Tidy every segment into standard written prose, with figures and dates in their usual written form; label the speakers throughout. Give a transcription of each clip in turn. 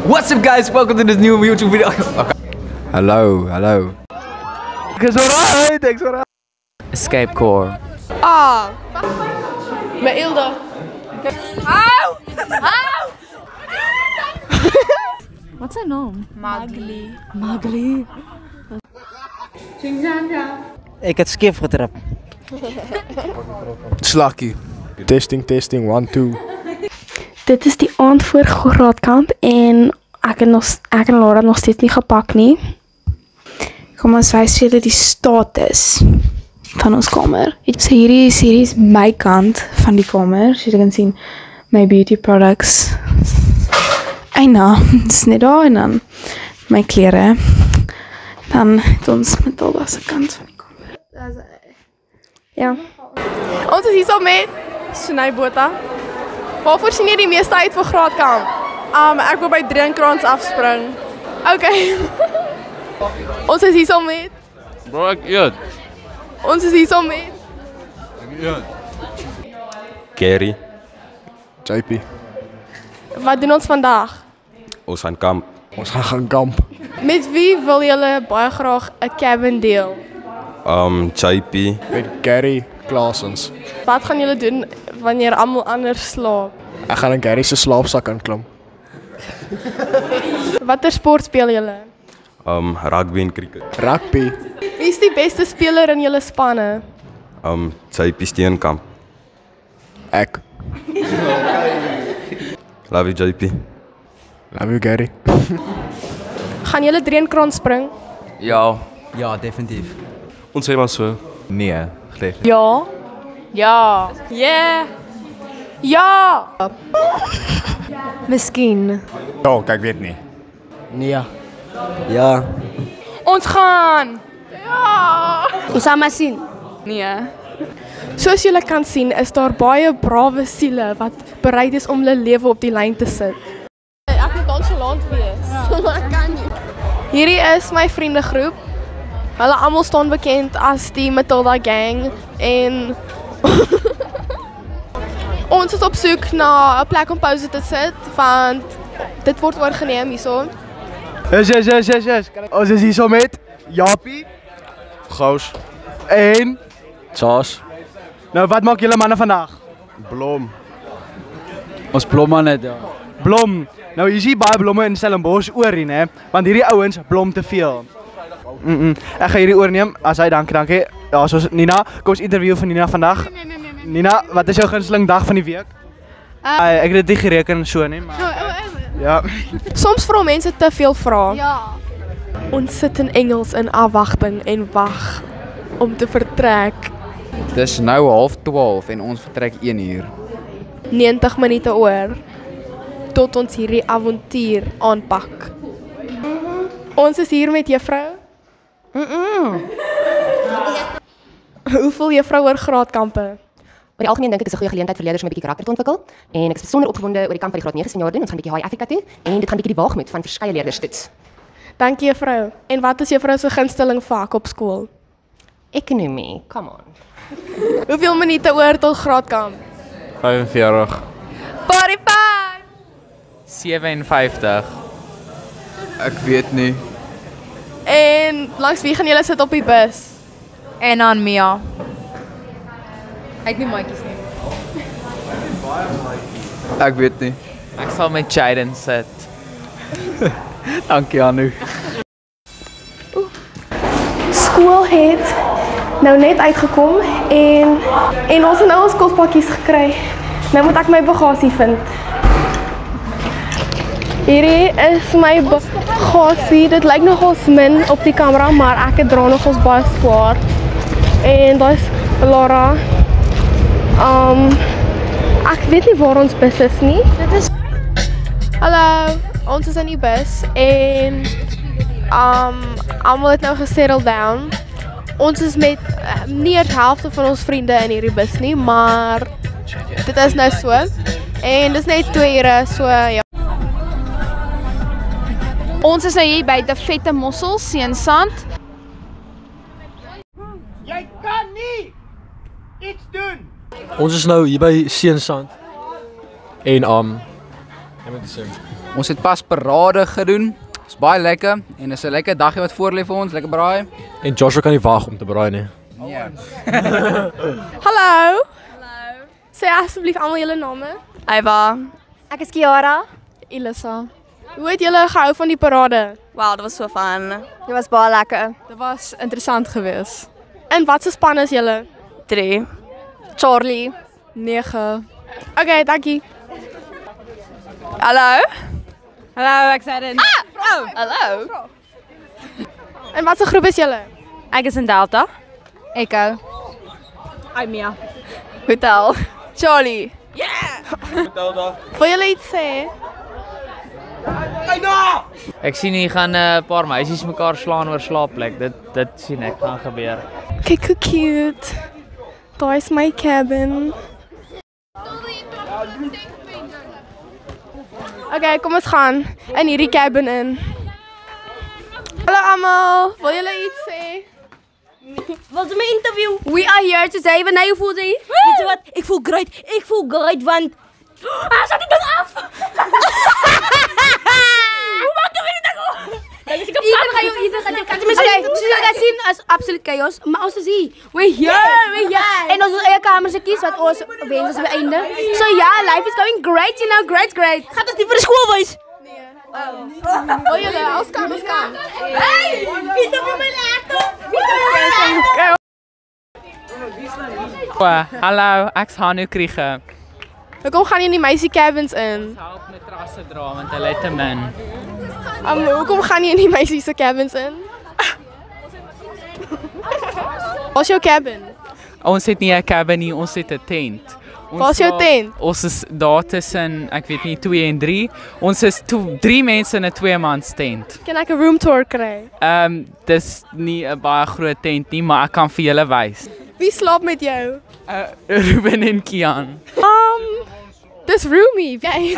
Speaker 1: What's up guys, welcome to this new YouTube video. Hello. Thanks alright.
Speaker 2: Escape Core.
Speaker 3: Ah, Mailda. Au! Au!
Speaker 4: Wat zijn naam?
Speaker 3: Magli.
Speaker 2: Ik heb skip getrapt.
Speaker 5: Slakkie. Testing, 1, 2.
Speaker 6: Dit is die aand voor graadkamp en ek en Lara nog steeds nie gepak nie. Kom ons wys vir julle die status van ons kamer. So hierdie is my kant van die kamer. So jy kan sien my beauty products. Eina, dis net daar en dan my klere. Dan het ons Matilda se kant van die kamer. Ja.
Speaker 3: Ons is hier saam met Sunay Botha. Waarvoor sien jy die meeste uit vir graadkamp? Ek wil by Drinkkrans afspring. Okay. Ons is hier saam met
Speaker 7: Bro, ek eet.
Speaker 3: Ons is hier saam met
Speaker 7: Gary,
Speaker 5: JP.
Speaker 3: Wat doen ons vandag?
Speaker 7: ons gaan kamp.
Speaker 5: Ons gaan kamp.
Speaker 3: Met wie wil julle baie graag 'n cabin deel?
Speaker 7: JP,
Speaker 5: Met Gary Klaasens.
Speaker 3: Wat gaan julle doen wanneer almal anders slaap?
Speaker 5: Ek gaan in Gary se slaapsak inklim.
Speaker 3: Watter sport speel julle?
Speaker 7: rugby en cricket.
Speaker 5: Rugby.
Speaker 3: Wie is die beste speler in julle spanne?
Speaker 7: JP Steenkamp.
Speaker 5: Ek.
Speaker 7: Love you JP.
Speaker 5: Love you Gary.
Speaker 3: Gaan julle Drinkkrans spring?
Speaker 1: Ja, definitief.
Speaker 7: Ons sê maar so.
Speaker 1: Nee, glad.
Speaker 3: Ja. Ja. Ja. Miskien.
Speaker 5: Ja, ek weet nie.
Speaker 2: Nee. Ja.
Speaker 3: Ons gaan. Ja.
Speaker 4: Ons gaan maar sien.
Speaker 3: Nee. Soos julle kan sien, is daar baie brawe siele wat bereid is om hulle lewe op die lyn te sit. Ek moet nonchalant wees. Ja. Ek kan nie. Hierdie is my vriendegroep. Hulle almal staan bekend as die Matilda Gang en ons is op soek na 'n plek om pouse te sit want dit word oorgeneem hierso.
Speaker 8: Yes. Ons is hier so met Japie,
Speaker 5: Gous.
Speaker 8: en
Speaker 2: Charles.
Speaker 8: nou wat maak julle manne vandag?
Speaker 5: Blom.
Speaker 2: Ons blomman net ja.
Speaker 8: Blom. Nou hier is hier baie blomme in Stellenbosch oor hier, né? Want hierdie ouens blom te veel. Ek gaan hierdie oorneem. As hy dankie. Ja, soos Nina, kom ons interview van Nina vandag. Nee. Nina, wat is jou gunsteling dag van die week? Ek het dit nie gereken so nie, maar ja.
Speaker 3: Soms vra mense te veel vrae.
Speaker 4: Ja.
Speaker 3: Ons sit in Engels in afwagting en wag om te vertrek.
Speaker 1: Dis nou 11:30 en ons vertrek 1 uur.
Speaker 3: 90 minute oor tot ons hierdie avontuur aanpak. Ons is hier met juffrou. Hoe voel juffrou oor graadkampe?
Speaker 9: Oor die algemeen dink ek is 'n goeie geleentheid vir leerders om 'n bietjie karakter te ontwikkel en ek is besonder opgewonde oor die kamp van die graad 9 senior doen. Ons gaan 'n bietjie High Africa toe en dit gaan 'n bietjie die waagmoed van verskeie leerders toets.
Speaker 3: Dankie juffrou. En wat is juffrou se gunsteling vak op skool?
Speaker 9: Ekonomie, come on.
Speaker 3: Hoeveel minute oor tot graadkamp?
Speaker 7: 45.
Speaker 3: 45.
Speaker 2: 57.
Speaker 1: Ek weet nie.
Speaker 3: En langs wie gaan julle sit op die bus?
Speaker 4: En aan Mia. Hy het nie maatjies nie.
Speaker 1: Ek weet nie.
Speaker 2: Ek sal met Jaden sit.
Speaker 8: Dankie Anu.
Speaker 6: Skool het nou net uitgekom en ons het nou ons kospakkies gekry. Nou moet ek my bagasie vind. Hierdie is my bagasie. Dit lyk nogals min op die kamera, maar ek dra nogals baie swaar. En daar's Lara. Ek weet nie waar ons bus is nie. Dit is Hallo, ons is in die bus en almal het nou gesettle down. Ons is met nie eers helfte van ons vriende in hierdie bus nie, maar dit is nou so. En dis net 2 ure, so ja.
Speaker 4: Ons is nou hier by die Vette Mossel, Seensand.
Speaker 8: Jy kan nie iets doen.
Speaker 10: Ons is nou hier by Seensand. En jy moet sê
Speaker 2: Ons het pas parade gedoen. Is baie lekker en is 'n lekker dagie wat voor lê vir ons, lekker braai.
Speaker 10: En Joshua kan nie wag om te braai nie.
Speaker 2: Ja.
Speaker 3: Hallo. Sê asseblief almal julle name.
Speaker 11: Eva.
Speaker 12: Ek is Kiara.
Speaker 11: Elisa.
Speaker 3: Hoe het julle gehou van die parade?
Speaker 11: Wow, dit was so fun.
Speaker 12: Dit was baie lekker.
Speaker 11: Dit was interessant geweest.
Speaker 3: En wat se span is julle?
Speaker 11: 3.
Speaker 12: Charlie.
Speaker 11: 9.
Speaker 3: Okay, dankie.
Speaker 11: Hallo?
Speaker 12: Hallo, ek sê dit.
Speaker 11: Hallo.
Speaker 3: En wat se groep is julle?
Speaker 12: Ek is in Delta.
Speaker 11: Echo.
Speaker 12: I'm Mia.
Speaker 11: Hotel. Charlie.
Speaker 3: Wil julle iets sê?
Speaker 2: Ek sien hier gaan 'n paar meisies mekaar slaan oor slaapplek. Dit sien ek gaan gebeur.
Speaker 3: Kyk hoe cute. Daar is my cabin. Okay, kom ons gaan in hierdie cabin in. Hallo almal, wil julle iets sê?
Speaker 12: Wat is my interview? We are here today. Wanneer hoe voel jy? Weet jy wat? Ek voel great. Ek voel great want zet die ding af. Hoe maak jy dit nou? Ethan gaan jy soos jy kan sien is absoluut chaos, maar ons is hier. We're here. En ons eie kamers kies wat ons wens ons beëindig. So ja, life is going great, you know, great. Gaat ons nie vir die skool wys?
Speaker 3: Oh julle, ons kan.
Speaker 12: Hey, interview my laptop.
Speaker 2: Hallo, ek's Hanu Kriege.
Speaker 3: Hoekom gaan jy in die meisie cabins in?
Speaker 2: Help matrasse dra want hulle het te min.
Speaker 3: Hoekom gaan jy in die meisie se cabins in? Wat is jou cabin?
Speaker 2: Ons het nie 'n cabin nie, ons het 'n tent.
Speaker 3: Waar is jou tent?
Speaker 2: Ons is daar tussen, ek weet nie, 2 en 3. Ons is 3 mense in 'n 2-mans tent.
Speaker 3: Kan ek 'n room tour kry?
Speaker 2: Dis nie 'n baie groot tent nie, maar ek kan vir julle wys.
Speaker 3: Wie slaap met jou?
Speaker 2: Ruben en Kian.
Speaker 3: Dis roomie. Jy.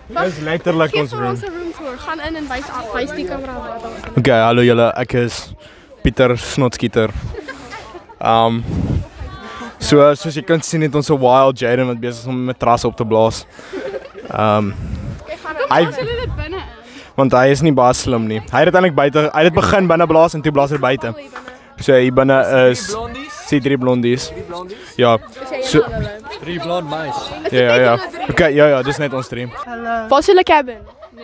Speaker 5: Dis letterlik ons
Speaker 3: room. Ons 'n room tour. Gaan in en wys die kamera wat daar is.
Speaker 5: Okay, hallo julle, ek is Pieter Snotskieter. Soos jy kan sien het ons 'n wild Jaden wat besig is om 'n matras op te blaas. Want hy is nie baie slim nie. Hy het eintlik buite, hy het begin binne blaas en toe blaas hy buite. So hier binne is sien 3 blondies. Ja. So
Speaker 10: 3 blond meis.
Speaker 5: ja. Okay, ja, dis net ons 3.
Speaker 3: Waar is julle cabin?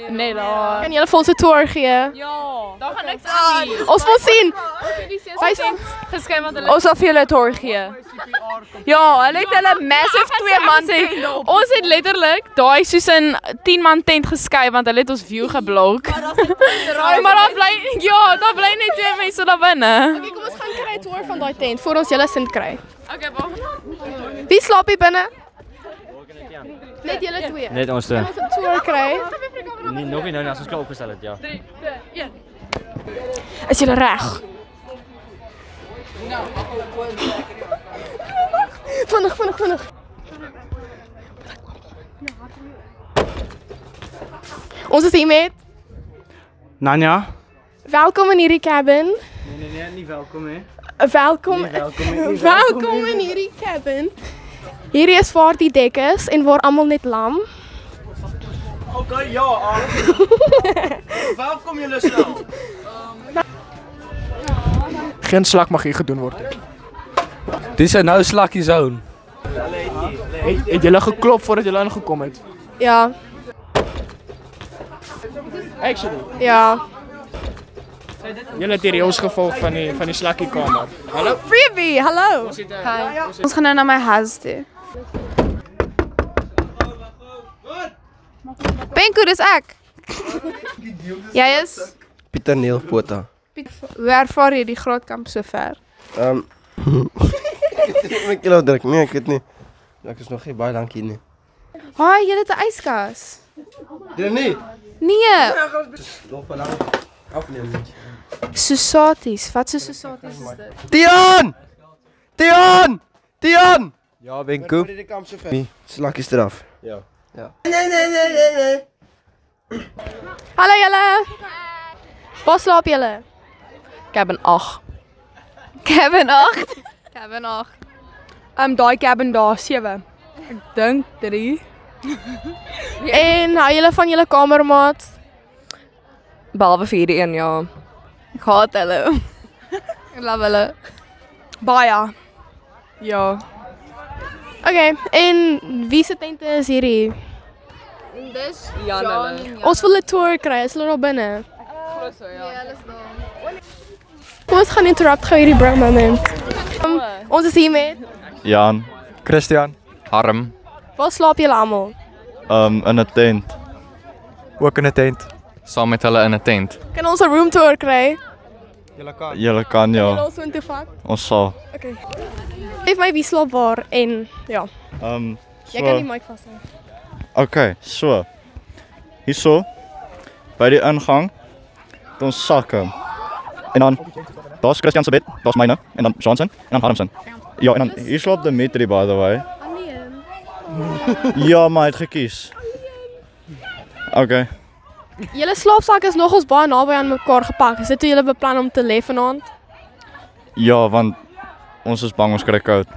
Speaker 11: Nee, daar.
Speaker 3: Kan julle vir ons 'n tour gee?
Speaker 11: Ja. Daar gaan niks aan nie.
Speaker 3: Ons wil sien. Wys
Speaker 11: Geskryf wat hulle. Ons sal vir julle 'n tour gee. Ja, hulle het hulle massive 2-man tent. Ons het letterlik daai soos 'n 10-man tent geskei want hulle het ons view geblok. Maar daar bly net 2 mense daar binne.
Speaker 3: Okay, kom ons gaan kry 'n tour van daai tent voor ons julle sin kry.
Speaker 11: Okay, wag.
Speaker 3: Wie slaap hier binne? Net julle 2.
Speaker 10: Net ons twee.
Speaker 3: Ons 'n tour kry.
Speaker 10: Nee, nog nie nou as ons klaar opgestel het, ja.
Speaker 11: 3, 2, 1.
Speaker 3: Is julle reg? Vinnig. Ons is hier met
Speaker 8: Nanja?
Speaker 3: welkom in hierdie cabin.
Speaker 8: Nee, nie welkom hè.
Speaker 3: Welkom in hierdie cabin. Hierdie is waar die dek is en waar almal net lam.
Speaker 8: Okay, ja. Welkom julle snel. Geen slag mag hier gedoen word.
Speaker 2: Dis nou slakkie zone.
Speaker 8: Het julle geklop voordat julle ingekom het?
Speaker 3: Ja.
Speaker 8: Actually.
Speaker 3: Ja.
Speaker 8: Julle het hierdie ons gevolg van die slakkie kamer. Hallo?
Speaker 3: Freebie, hallo.
Speaker 11: Ons gaan nou na my huis toe. Benko, dis ek. Jy is?
Speaker 13: Pieter Neil Botha.
Speaker 11: Hoe ervaar jy die graadkamp sover?
Speaker 13: My kilo druk. Nee, ek weet nie. Ek is nog nie baie lank hier nie.
Speaker 11: Haai, jy het 'n yskas.
Speaker 13: Dit nie.
Speaker 11: Nee.
Speaker 13: Nog vandag afneem.
Speaker 11: Sosaties. Wat so sosaties is dit?
Speaker 13: Tian! Ja, Benko. Nee, slakkies eraf. Ja. Nee.
Speaker 3: Hallo julle. Waar slaap julle?
Speaker 11: Cabin 8. Cabin 8. Cabin 8. Daai cabin daar 7. Ek dink 3.
Speaker 3: En hou julle van julle kamermaat?
Speaker 4: Behalwe vir hierdie een, ja. Ek haat hulle. Ek love hulle.
Speaker 3: Baie.
Speaker 4: Ja.
Speaker 3: Okay, en wie se tente is hierdie?
Speaker 4: Dis Jan hulle.
Speaker 3: Ons wil 'n tour kry, is hulle daar binne?
Speaker 4: Glo so, ja. Ja, hulle is daar.
Speaker 3: Kom ons gaan interrupt gou hierdie bro moment. Ons is hier met
Speaker 14: Jan, Christian,
Speaker 1: Harm,
Speaker 3: waar slaap julle almal?
Speaker 14: in 'n tent.
Speaker 1: ook in 'n tent. Saam met hulle in 'n tent.
Speaker 3: Kan ons 'n room tour kry?
Speaker 14: Julle kan
Speaker 3: Kan
Speaker 14: ja.
Speaker 3: ons so intoe vat?
Speaker 14: Ons sal.
Speaker 3: Okay. Geef my wie slaap waar en ja. Jy kan die mic vashou.
Speaker 14: Okay, so. Hierso by die ingang het ons sakke. En dan daar's Christian se bed, daar's myne en dan Johnson en dan Harmson. Ja, en dan hier slaap Dimitri by the way. Ja, maar hy het gekies. Okay.
Speaker 3: Julle slaapsakke is nogals baie naby aan mekaar gepak. Is dit hoe julle beplan om te lê vanaand?
Speaker 14: Ja, want ons is bang ons kry koud.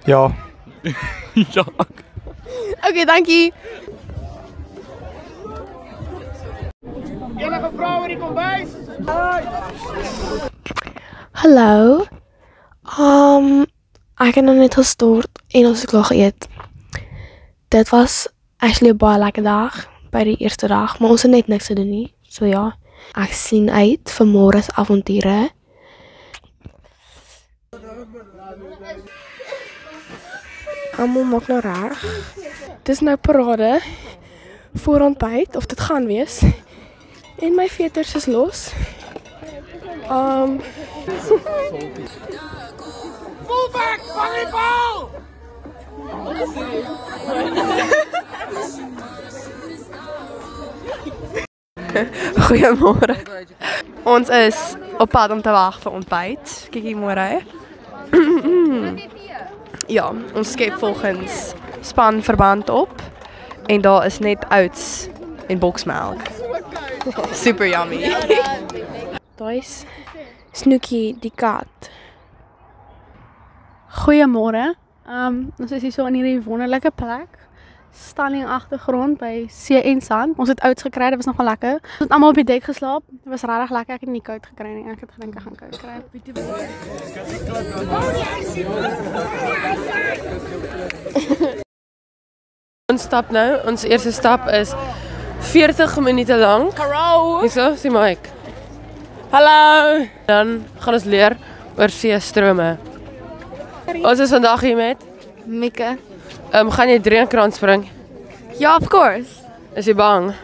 Speaker 1: Ja.
Speaker 14: Ja.
Speaker 3: Okay, dankie.
Speaker 8: Enige vrou in die kombuis?
Speaker 6: Hallo. Ek het nou net gestort en ons het klaar geëet. Dit was actually 'n baie lekker dag by die eerste dag, maar ons het net niks te doen nie. So ja, ek sien uit vir môre se avonture. Almal maak nou reg. Dis nou parade voor ontbyt of dit gaan wees. En my veters is los.
Speaker 8: Fullback, vang die bal!
Speaker 4: Goeiemôre. Ons is op pad om te wag vir ontbyt. Kyk hier môre. Ja, ons skep volgens spanverband op en daar is net oats en boksmelk. Super yummy.
Speaker 6: Daai is Snoekie die kat.
Speaker 15: Goeiemôre. Ons is hier so in hierdie wonderlike plek. Stalling agtergrond by See en Sand. Ons het oats gekry, dit was nogal lekker. Ons het almal op die dek geslaap. Dit was regtig lekker. Ek het nie koud gekry nie. Ek het gedink ek gaan koud kry.
Speaker 16: Ons stap nou. Ons eerste stap is 40 minute lank.
Speaker 3: Hallo.
Speaker 16: Hierso, sien Mike. Hallo. Dan gaan ons leer oor seestrome. Ons is vandag hier met
Speaker 4: Mieke.
Speaker 16: Gaan jy 3 kraan spring?
Speaker 4: Ja, of course.
Speaker 16: Is jy bang?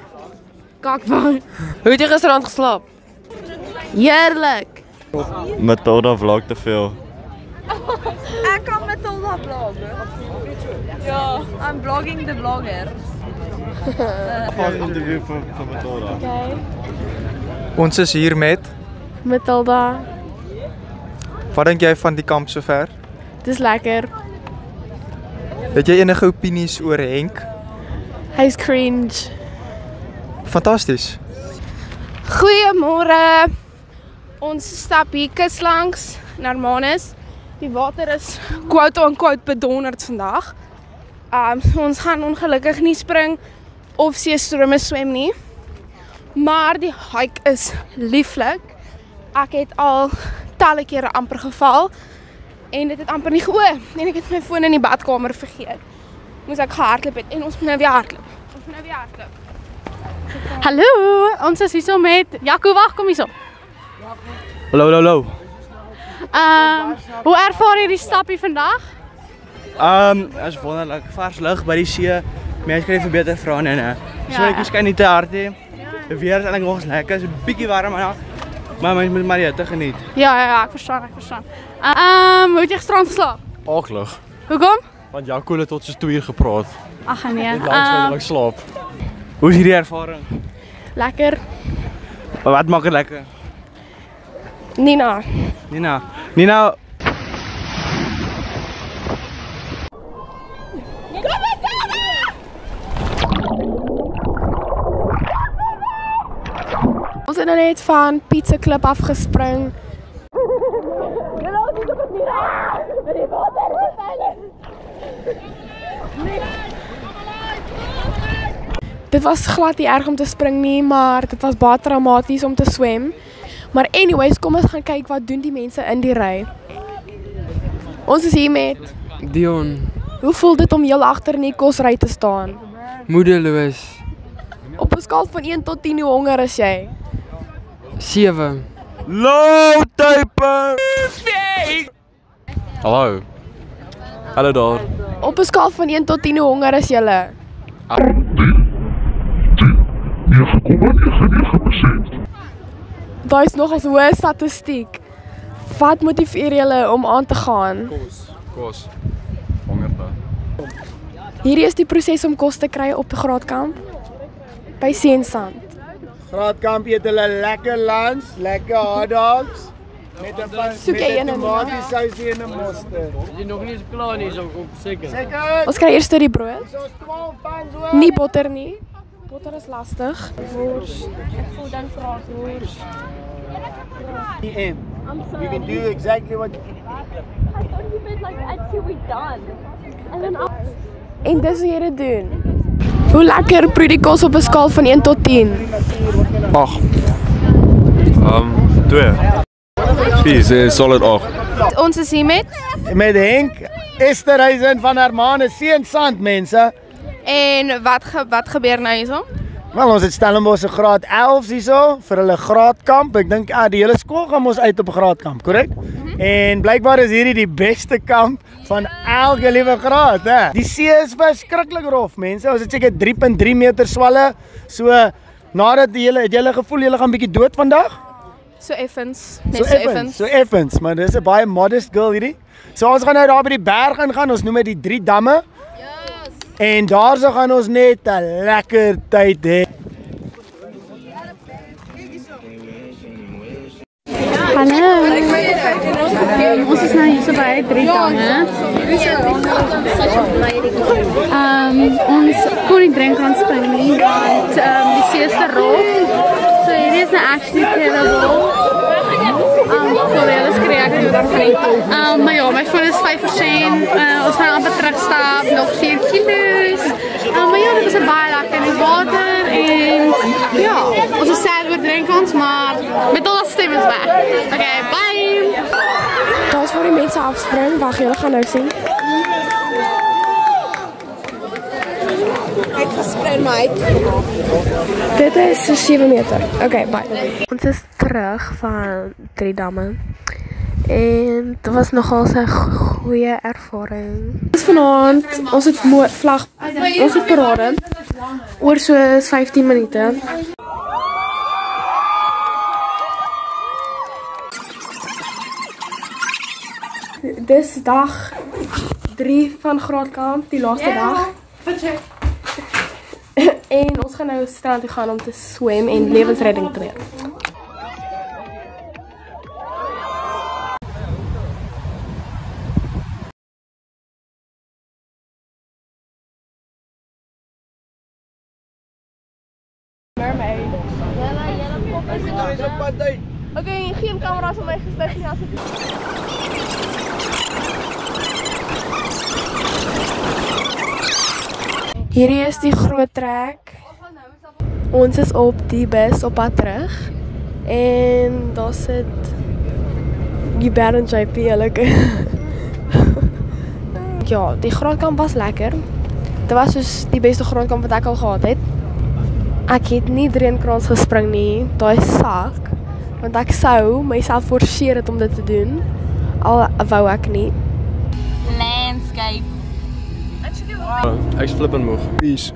Speaker 4: Kakbang.
Speaker 16: Hoe het jy gisterand geslaap?
Speaker 4: Heerlik.
Speaker 14: Matilda vlog te veel.
Speaker 4: Ek kan Matilda vlog. Ja, I'm vlogging the vlogger.
Speaker 14: Van interview van Matilda.
Speaker 3: Okay.
Speaker 1: Ons is hier met.
Speaker 3: Matilda.
Speaker 1: Wat dink jy van die kamp sover?
Speaker 3: Dis lekker.
Speaker 1: Het jy enige opinies oor Henk?
Speaker 3: Hy's cringe.
Speaker 1: Fantasties.
Speaker 3: Goeiemôre. Ons stap hier kus langs Hermanus. Die water is quote-unquote bedonderd vandag. Ons gaan ongelukkig nie spring of seestrome swem nie. Maar die hike is lieflik. Ek het al talle kere amper geval en dit het amper nie geoor en ek het my foon in die badkamer vergeet. Moes ek gehardloop het en ons moet nou weer hardloop.
Speaker 15: Hallo, ons is hier so met Jaco, wag, kom hierso.
Speaker 8: Hallo.
Speaker 15: Hoe ervaar jy die stappie vandag?
Speaker 8: Is wonderlik. Vars lug by die see. Mense kan nie vir beter vra nie, né? Sonetjie skyn nie te hard nie. Die weer is eintlik nog lekker. Dit is 'n bietjie warm, maar mens moet maar die hitte geniet.
Speaker 15: Ja, ek verstaan. Hoe het jy gisterand geslaap?
Speaker 10: Aklig.
Speaker 15: Hoekom?
Speaker 10: Want Jaco het tot soos 2 uur gepraat.
Speaker 15: Ag nee.
Speaker 10: Net langs my slaap.
Speaker 8: Hoe is hierdie ervaring?
Speaker 3: Lekker.
Speaker 8: Maar wat maak dit lekker?
Speaker 3: Nina. Ons het nou net van Pizza Club afgespring. Dit was glad nie erg om te spring nie, maar dit was baie traumaties om te swem. Maar anyways, kom ons gaan kyk wat doen die mense in die ry. Ons is hier met
Speaker 17: Dion,
Speaker 3: Hoe voel dit om heel agter in die kosry te staan?
Speaker 17: moedeloos,
Speaker 3: Op 'n skaal van 1 tot 10 hoe honger is jy?
Speaker 17: 7.
Speaker 5: Low type.
Speaker 10: Hallo. Hallo daar.
Speaker 3: Op 'n skaal van 1 tot 10 hoe honger is julle?
Speaker 18: 9,99%.
Speaker 3: Daai is nogals hoë statistiek. Wat motiveer julle om aan te gaan?
Speaker 10: Kos. Hongerte.
Speaker 3: Hierdie is die proses om kos te kry op 'n graadkamp by Seensand.
Speaker 19: Graadkamp eet hulle lekker lunch, lekker hot dogs met 'n tomatiesousie en 'n mosterd.
Speaker 16: Jy nog nie eens klaar nie, so op seker.
Speaker 3: Ons kry eers die brood. Nie botter nie. Botter is lastig. Wors. Ek voel dan braadwors.
Speaker 19: You can do exactly what
Speaker 3: En dis hoe jy dit doen. Hoe lekker proe die kos op 'n skaal van 1 tot 10?
Speaker 10: 8. 2. 4, solid 8.
Speaker 12: Ons is hier
Speaker 19: met Henk Esterhuizen van Hermanus Seensand, mense.
Speaker 12: En wat gebeur nou hierso?
Speaker 19: Wel, ons het Stellenbosch se graad 11 hierso vir hulle graadkamp. Ek dink die hele skool gaan ons uit op 'n graadkamp, korrek? En blykbaar is hierdie die beste kamp van elke liewe graad, hè. Die see is verskriklik rof, mense. Ons het seker 3.3 meter swalle. So nadat het julle gevoel julle gaan bietjie dood vandag?
Speaker 12: So effens.
Speaker 19: So effens, maar dis 'n baie modest girl hierdie. So ons gaan nou daar by die berg ingaan. Ons noem dit die 3 damme. En daarso gaan ons net 'n lekker tyd hê.
Speaker 15: Hallo. Ons is nou hier so by 3 damme. Ons kon nie drink aan spring nie, want die see is te rof. So hierdie is nou actually terrible. Sorry, alles kreatief daarvan. Maar ja, my phone is 5%. Ons gaan amper terugstap, nog 4 kilo's. Maar ja, dit was 'n baie lekker in die water en ja, ons is sad oor drinkans, maar met al ons stem is weg. Okay, bye!
Speaker 3: Daar's waar die mense afspring. Wag, julle gaan nou sien. Ek gespring my. Dit is so 7 meter. Okay, bye. Ons is terug van 3 damme. En dit was nogal 'n goeie ervaring. Ons vanaand, ons het vlag, ons het parade oor so 15 minute. Dis dag 3 van graadkamp, die laaste dag. En ons gaan nou strand toe gaan om te swem en lewensredding te leer. Okay, geen camera's op my gesig nie asseblief. Hierdie is die groot trek. Ons is op die bus op pad terug. En daar sit Gilbert en JP lekker. Ja, die graadkamp was lekker. Dit was soos die beste graadkamp wat ek al gehad het. Ek het nie dreenkrans gespring nie, daai sak, want ek sou myself forceer het om dit te doen, al wou ek nie.
Speaker 12: Landscape.
Speaker 10: Ek's flippend moeg.
Speaker 5: Peace.